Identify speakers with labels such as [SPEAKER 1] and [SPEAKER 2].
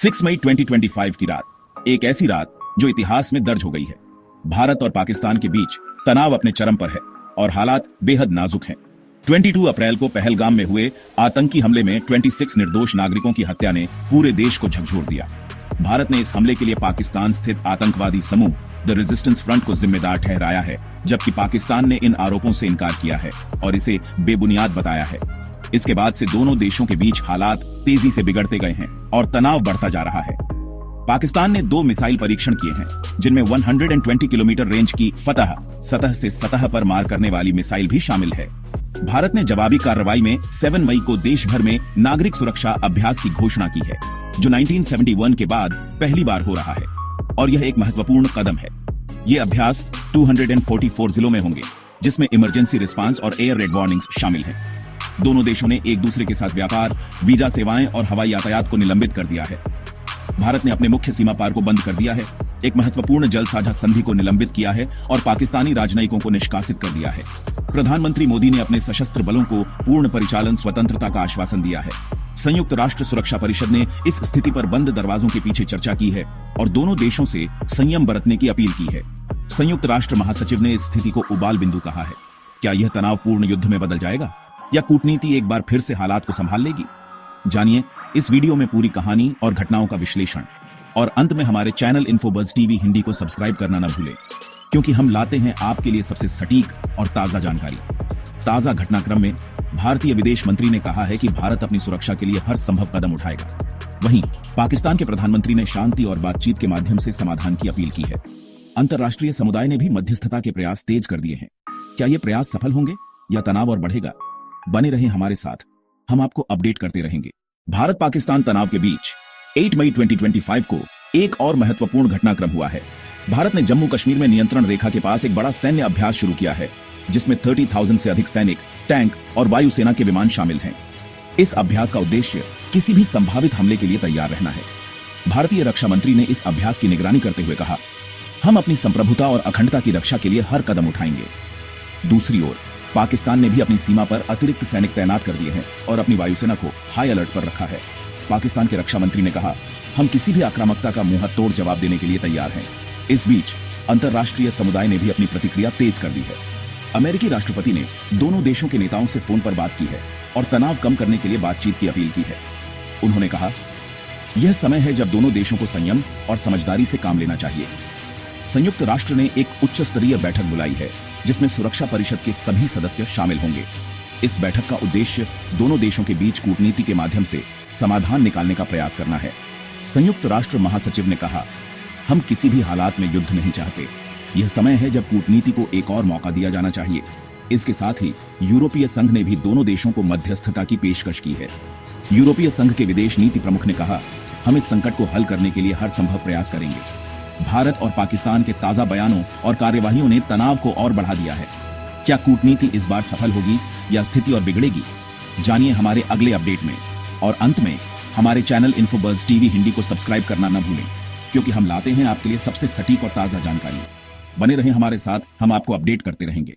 [SPEAKER 1] 6 मई 2025 की रात, एक ऐसी रात जो इतिहास में दर्ज हो गई है। भारत और पाकिस्तान के बीच तनाव अपने चरम पर है और हालात बेहद नाजुक हैं। 22 अप्रैल को पहलगाम में हुए आतंकी हमले में 26 निर्दोष नागरिकों की हत्या ने पूरे देश को झकझोर दिया। भारत ने इस हमले के लिए पाकिस्तान स्थित आतंकवादी समूह द रेजिस्टेंस फ्रंट को जिम्मेदार ठहराया है, जबकि पाकिस्तान ने इन आरोपों से इनकार किया है और इसे बेबुनियाद बताया है। इसके बाद से दोनों देशों के बीच हालात तेजी से बिगड़ते गए हैं और तनाव बढ़ता जा रहा है। पाकिस्तान ने 2 मिसाइल परीक्षण किए हैं, जिनमें 120 किलोमीटर रेंज की फतह सतह से सतह पर मार करने वाली मिसाइल भी शामिल है। भारत ने जवाबी कार्रवाई में 7 मई को देश भर में नागरिक सुरक्षा अभ्यास की घोषणा की है, जो 1971 के बाद पहली बार हो रहा है और यह एक महत्वपूर्ण कदम है। ये अभ्यास 244 जिलों में होंगे, जिसमें इमरजेंसी रिस्पांस और एयर रेड वार्निंग्स शामिल हैं। दोनों देशों ने एक दूसरे के साथ व्यापार, वीजा सेवाएं और हवाई यातायात को निलंबित कर दिया है। भारत ने अपने मुख्य सीमा पार को बंद कर दिया है, एक महत्वपूर्ण जल साझा संधि को निलंबित किया है और पाकिस्तानी राजनयिकों को निष्कासित कर दिया है। प्रधानमंत्री मोदी ने अपने सशस्त्र बलों को पूर्ण परिचालन स्वतंत्रता का आश्वासन दिया है। संयुक्त राष्ट्र सुरक्षा परिषद ने इस स्थिति पर बंद दरवाजों के पीछे चर्चा की है और दोनों देशों से संयम बरतने की अपील की है। संयुक्त राष्ट्र महासचिव ने इस स्थिति को उबाल बिंदु कहा है। क्या यह तनावपूर्ण युद्ध में बदल जाएगा या कूटनीति एक बार फिर से हालात को संभाल लेगी? जानिए इस वीडियो में पूरी कहानी और घटनाओं का विश्लेषण, और अंत में हमारे चैनल इन्फोबज़ टीवी हिंदी को सब्सक्राइब करना न भूलें, क्योंकि हम लाते हैं आपके लिए सबसे सटीक और ताजा जानकारी। ताजा घटनाक्रम में भारतीय विदेश मंत्री ने कहा है कि भारत अपनी सुरक्षा के लिए हर संभव कदम उठाएगा। वहीं पाकिस्तान के प्रधानमंत्री ने शांति और बातचीत के माध्यम से समाधान की अपील की है। अंतर्राष्ट्रीय समुदाय ने भी मध्यस्थता के प्रयास तेज कर दिए हैं। क्या ये प्रयास सफल होंगे या तनाव और बढ़ेगा? बने रहें हमारे साथ, हम आपको अपडेट करते रहेंगे। भारत पाकिस्तान तनाव के बीच 8 मई 2025 को एक और महत्वपूर्ण घटनाक्रम हुआ है। भारत ने जम्मू कश्मीर में नियंत्रण रेखा के पास एक बड़ा सैन्य अभ्यास शुरू किया है, जिसमें 30,000 से अधिक सैनिक, टैंक और वायुसेना के विमान शामिल हैं। इस अभ्यास का उद्देश्य किसी भी संभावित हमले के लिए तैयार रहना है। भारतीय रक्षा मंत्री ने इस अभ्यास की निगरानी करते हुए कहा, हम अपनी संप्रभुता और अखंडता की रक्षा के लिए हर कदम उठाएंगे। दूसरी ओर पाकिस्तान ने भी अपनी सीमा पर अतिरिक्त सैनिक तैनात कर दिए हैं और अपनी वायुसेना को हाई अलर्ट पर रखा है। पाकिस्तान के रक्षा मंत्री ने कहा, हम किसी भी आक्रामकता का मुंह तोड़ जवाब देने के लिए तैयार हैं। इस बीच अंतर्राष्ट्रीय समुदाय ने भी अपनी प्रतिक्रिया तेज कर दी है। अमेरिकी राष्ट्रपति ने दोनों देशों के नेताओं से फोन पर बात की है और तनाव कम करने के लिए बातचीत की अपील की है। उन्होंने कहा, यह समय है जब दोनों देशों को संयम और समझदारी से काम लेना चाहिए। संयुक्त राष्ट्र ने एक उच्च स्तरीय बैठक बुलाई है, जिसमें सुरक्षा परिषद के सभी सदस्य शामिल होंगे। इस बैठक का उद्देश्य दोनों देशों के बीच कूटनीति के माध्यम से समाधान निकालने का प्रयास करना है। संयुक्त राष्ट्र महासचिव ने कहा, हम किसी भी हालात में युद्ध नहीं चाहते। यह समय है जब कूटनीति को एक और मौका दिया जाना चाहिए। इसके साथ ही यूरोपीय संघ ने भी दोनों देशों को मध्यस्थता की पेशकश की है। यूरोपीय संघ के विदेश नीति प्रमुख ने कहा, हम इस संकट को हल करने के लिए हर संभव प्रयास करेंगे। भारत और पाकिस्तान के ताजा बयानों और कार्यवाहियों ने तनाव को और बढ़ा दिया है। क्या कूटनीति इस बार सफल होगी या स्थिति और बिगड़ेगी? जानिए हमारे अगले अपडेट में, और अंत में हमारे चैनल इन्फोबज़ टीवी हिंदी को सब्सक्राइब करना न भूलें, क्योंकि हम लाते हैं आपके लिए सबसे सटीक और ताजा जानकारी। बने रहें हमारे साथ, हम आपको अपडेट करते रहेंगे।